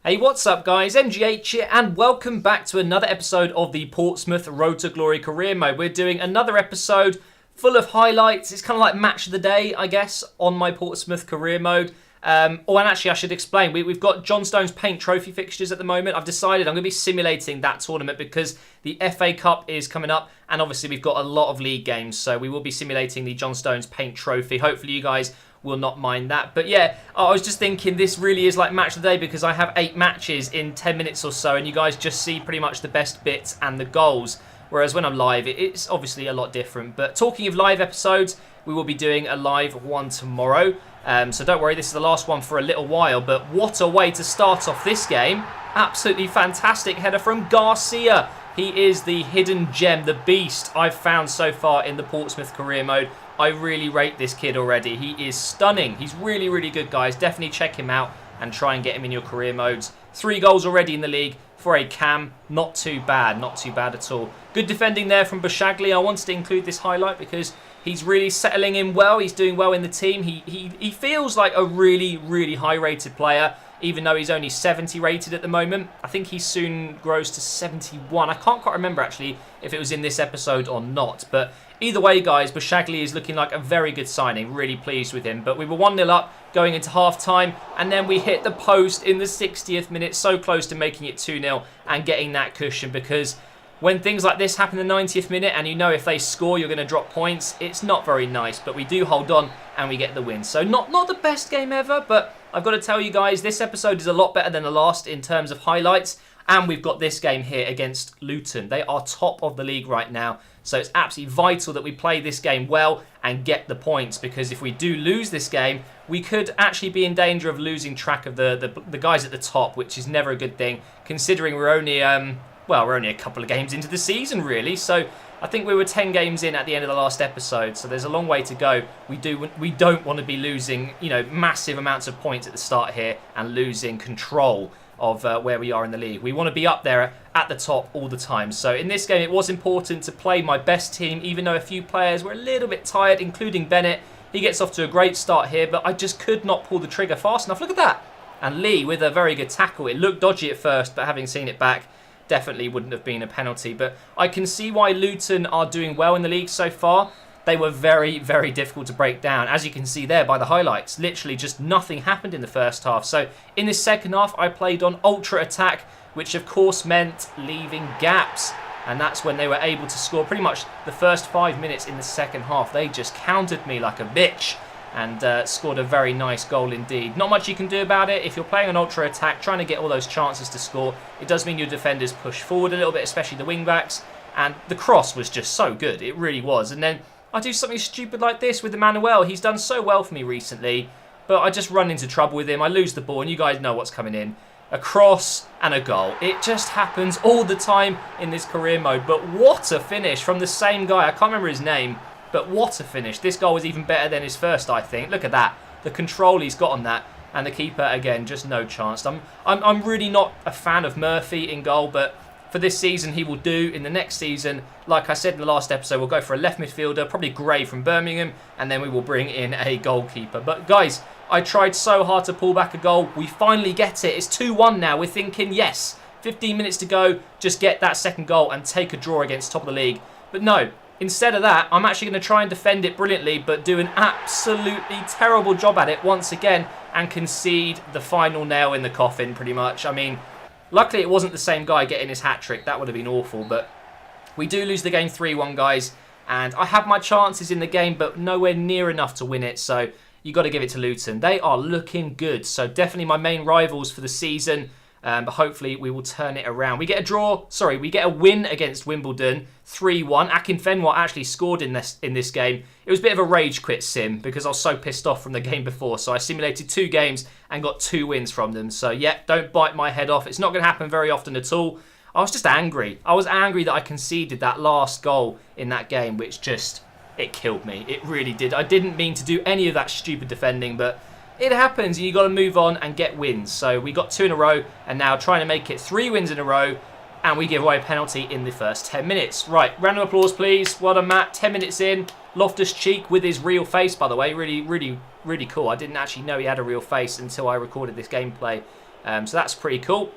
Hey, what's up guys? MGH here and welcome back to another episode of the Portsmouth Road to Glory career mode. We're doing another episode full of highlights. It's kind of like match of the day, I guess, on my Portsmouth career mode. And actually I should explain, we've got Johnstone's Paint Trophy fixtures at the moment. I've decided I'm going to be simulating that tournament because the FA Cup is coming up and obviously we've got a lot of league games, so we will be simulating the Johnstone's Paint Trophy. Hopefully you guys will not mind that. But yeah, I was just thinking this really is like match of the day because I have 8 matches in 10 minutes or so and you guys just see pretty much the best bits and the goals. Whereas when I'm live, it's obviously a lot different. But talking of live episodes, we will be doing a live one tomorrow. So don't worry, this is the last one for a little while. But what a way to start off this game. Absolutely fantastic header from Garcia. He is the hidden gem, the beast I've found so far in the Portsmouth career mode. I really rate this kid already. He is stunning. He's really, really good, guys. Definitely check him out and try and get him in your career modes. 3 goals already in the league for a cam. Not too bad. Not too bad at all. Good defending there from Bushagli. I wanted to include this highlight because he's really settling in well. He's doing well in the team. He feels like a really, really high-rated player, even though he's only 70 rated at the moment. I think he soon grows to 71. I can't quite remember, actually, if it was in this episode or not. But either way, guys, Bushagli is looking like a very good signing. Really pleased with him. But we were 1-0 up going into half-time, and then we hit the post in the 60th minute, so close to making it 2-0 and getting that cushion, because when things like this happen in the 90th minute and you know if they score you're going to drop points, it's not very nice. But we do hold on and we get the win. So not the best game ever, but I've got to tell you guys, this episode is a lot better than the last in terms of highlights. And we've got this game here against Luton. They are top of the league right now. So it's absolutely vital that we play this game well and get the points. Because if we do lose this game, we could actually be in danger of losing track of the guys at the top, which is never a good thing, considering we're only we're only a couple of games into the season, really. So I think we were 10 games in at the end of the last episode. So there's a long way to go. We don't want to be losing, massive amounts of points at the start here and losing control of where we are in the league. We want to be up there at the top all the time. So in this game, it was important to play my best team, even though a few players were a little bit tired, including Bennett. He gets off to a great start here, but I just could not pull the trigger fast enough. Look at that. And Lee with a very good tackle. It looked dodgy at first, but having seen it back, definitely wouldn't have been a penalty. But I can see why Luton are doing well in the league so far. They were very, very difficult to break down. As you can see there by the highlights, literally just nothing happened in the first half. So in the second half, I played on ultra attack, which of course meant leaving gaps. And that's when they were able to score pretty much the first 5 minutes in the second half. They just countered me like a bitch and scored a very nice goal indeed. Not much you can do about it. If you're playing an ultra attack, trying to get all those chances to score, it does mean your defenders push forward a little bit, especially the wing backs. And the cross was just so good. It really was. And then I do something stupid like this with Emmanuel. He's done so well for me recently, but I just run into trouble with him. I lose the ball, and you guys know what's coming in. A cross and a goal. It just happens all the time in this career mode. But what a finish from the same guy. I can't remember his name, but what a finish. This goal was even better than his first, I think. Look at that. The control he's got on that. And the keeper, again, just no chance. I'm really not a fan of Murphy in goal, but for this season, he will do. In the next season, like I said in the last episode, we'll go for a left midfielder, probably Gray from Birmingham, and then we will bring in a goalkeeper. But guys, I tried so hard to pull back a goal. We finally get it. It's 2-1 now. We're thinking, yes, 15 minutes to go, just get that second goal and take a draw against top of the league. But no, instead of that, I'm actually going to try and defend it brilliantly, but do an absolutely terrible job at it once again and concede the final nail in the coffin, pretty much. I mean, luckily it wasn't the same guy getting his hat-trick. That would have been awful, but we do lose the game 3-1, guys. And I have my chances in the game, but nowhere near enough to win it. So you got to give it to Luton. They are looking good. So definitely my main rivals for the season. But hopefully we will turn it around. We get a win against Wimbledon, 3-1. Akinfenwa actually scored in this game. It was a bit of a rage quit sim because I was so pissed off from the game before. So I simulated 2 games and got 2 wins from them. So yeah, don't bite my head off. It's not going to happen very often at all. I was just angry. I was angry that I conceded that last goal in that game, which just, it killed me. It really did. I didn't mean to do any of that stupid defending, but it happens. You got to move on and get wins. So we got 2 in a row and now trying to make it 3 wins in a row, and we give away a penalty in the first 10 minutes. Right, round of applause, please. Well done, Matt. 10 minutes in. Loftus-Cheek with his real face, by the way. Really, really, really cool. I didn't actually know he had a real face until I recorded this gameplay. So that's pretty cool.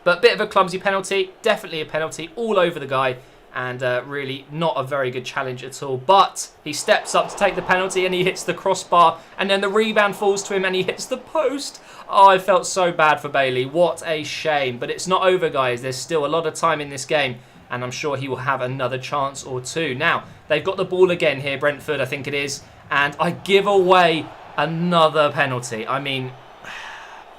But a bit of a clumsy penalty, definitely a penalty all over the guy, and really not a very good challenge at all. But he steps up to take the penalty and he hits the crossbar, and then the rebound falls to him and he hits the post. Oh, I felt so bad for Bailey. What a shame. But it's not over, guys. There's still a lot of time in this game, and I'm sure he will have another chance or two. Now, they've got the ball again here, Brentford, I think it is, and I give away another penalty. I mean,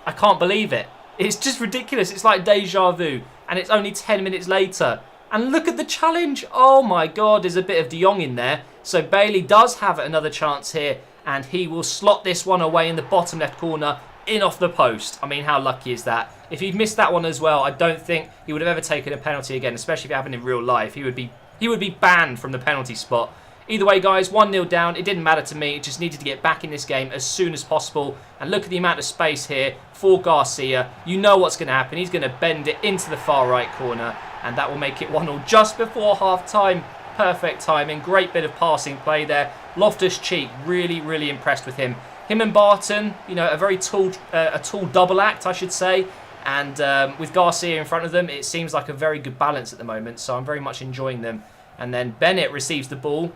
I can't believe it. It's just ridiculous. It's like deja vu, and it's only 10 minutes later. And look at the challenge. Oh my God, there's a bit of De Jong in there. So Bailey does have another chance here, and he will slot this one away in the bottom left corner, in off the post. I mean, how lucky is that? If he'd missed that one as well, I don't think he would have ever taken a penalty again, especially if it happened in real life. He would be banned from the penalty spot. Either way, guys, 1-0 down. It didn't matter to me. It just needed to get back in this game as soon as possible. And look at the amount of space here for Garcia. You know what's going to happen. He's going to bend it into the far right corner, and that will make it 1-0 just before half-time. Perfect timing. Great bit of passing play there. Loftus-Cheek, really, really impressed with him. Him and Barton, you know, a very tall double act, I should say. And with Garcia in front of them, it seems like a very good balance at the moment. So I'm very much enjoying them. And then Bennett receives the ball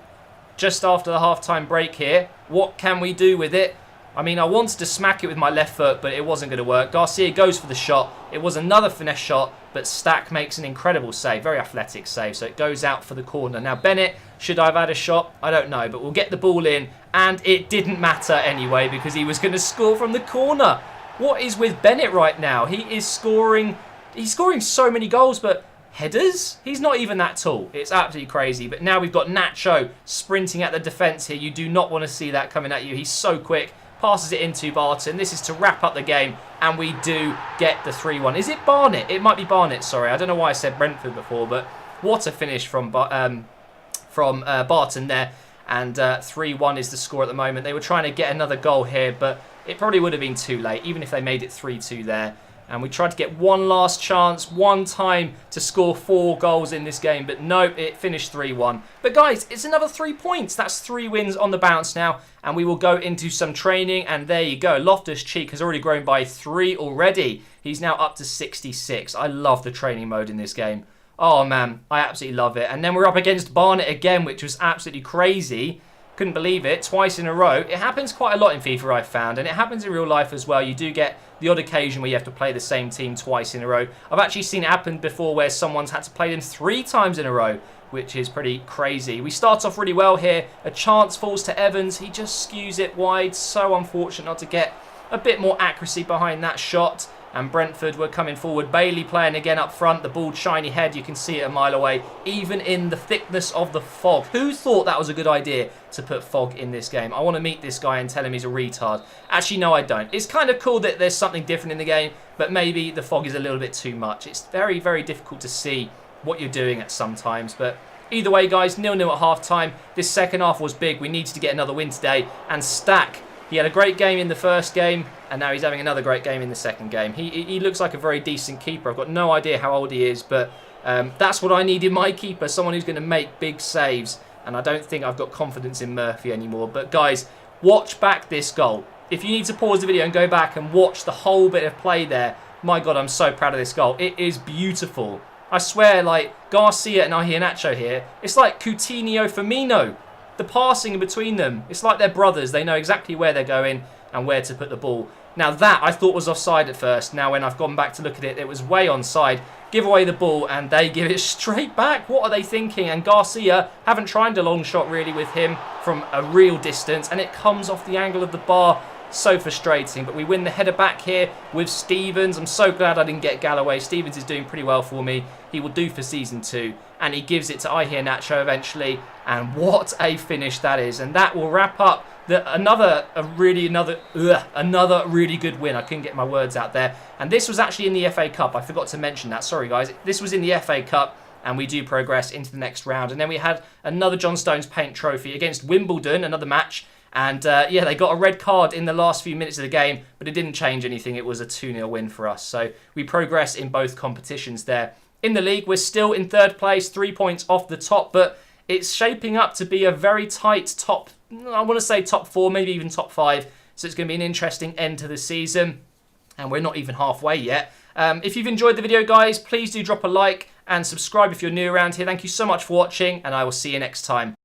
just after the half-time break here. What can we do with it? I mean, I wanted to smack it with my left foot, but it wasn't going to work. Garcia goes for the shot. It was another finesse shot, but Stack makes an incredible save. Very athletic save, so it goes out for the corner. Now, Bennett, should I have had a shot? I don't know, but we'll get the ball in, and it didn't matter anyway because he was going to score from the corner. What is with Bennett right now? He is scoring... He's scoring so many goals, but... headers? He's not even that tall. It's absolutely crazy. But now we've got Nacho sprinting at the defence here. You do not want to see that coming at you. He's so quick. Passes it into Barton. This is to wrap up the game. And we do get the 3-1. Is it Barnett? It might be Barnett, sorry. I don't know why I said Brentford before. But what a finish from Barton there. And 3-1 is the score at the moment. They were trying to get another goal here. But it probably would have been too late. Even if they made it 3-2 there. And we tried to get one last chance, one time to score 4 goals in this game. But no, it finished 3-1. But guys, it's another 3 points. That's 3 wins on the bounce now. And we will go into some training. And there you go. Loftus-Cheek has already grown by 3 already. He's now up to 66. I love the training mode in this game. Oh, man. I absolutely love it. And then we're up against Barnett again, which was absolutely crazy. Couldn't believe it. Twice in a row. It happens quite a lot in FIFA, I've found. And it happens in real life as well. You do get the odd occasion where you have to play the same team twice in a row. I've actually seen it happen before where someone's had to play them 3 times in a row, which is pretty crazy. We start off really well here. A chance falls to Evans. He just skews it wide. So unfortunate not to get a bit more accuracy behind that shot. And Brentford were coming forward. Bailey playing again up front. The bald shiny head, you can see it a mile away. Even in the thickness of the fog. Who thought that was a good idea to put fog in this game? I want to meet this guy and tell him he's a retard. Actually, no, I don't. It's kind of cool that there's something different in the game, but maybe the fog is a little bit too much. It's very, very difficult to see what you're doing at some times, but either way, guys, 0-0 at half-time. This second half was big. We needed to get another win today. And Stack, he had a great game in the first game, and now he's having another great game in the second game. He looks like a very decent keeper. I've got no idea how old he is, but that's what I need in my keeper, someone who's going to make big saves. And I don't think I've got confidence in Murphy anymore. But guys, watch back this goal. If you need to pause the video and go back and watch the whole bit of play there, my God, I'm so proud of this goal. It is beautiful. I swear, like, Garcia and Iheanacho here, it's like Coutinho, Firmino. The passing in between them, it's like they're brothers. They know exactly where they're going and where to put the ball. Now that I thought was offside at first. Now when I've gone back to look at it, it was way onside. Give away the ball and they give it straight back. What are they thinking? And Garcia haven't tried a long shot really with him from a real distance, and it comes off the angle of the bar. So frustrating, but we win the header back here with Stevens. I'm so glad I didn't get Galloway. Stevens is doing pretty well for me. He will do for season 2. And he gives it to Iheanacho eventually. And what a finish that is. And that will wrap up another really good win. I couldn't get my words out there. And this was actually in the FA Cup. I forgot to mention that. Sorry, guys. This was in the FA Cup. And we do progress into the next round. And then we had another John Stones Paint Trophy against Wimbledon, another match. And yeah, they got a red card in the last few minutes of the game, but it didn't change anything. It was a 2-0 win for us. So we progress in both competitions there. In the league, we're still in 3rd place, 3 points off the top, but it's shaping up to be a very tight top, I want to say top 4, maybe even top 5. So it's going to be an interesting end to the season. and we're not even halfway yet. If you've enjoyed the video, guys, please do drop a like and subscribe if you're new around here. Thank you so much for watching, and I will see you next time.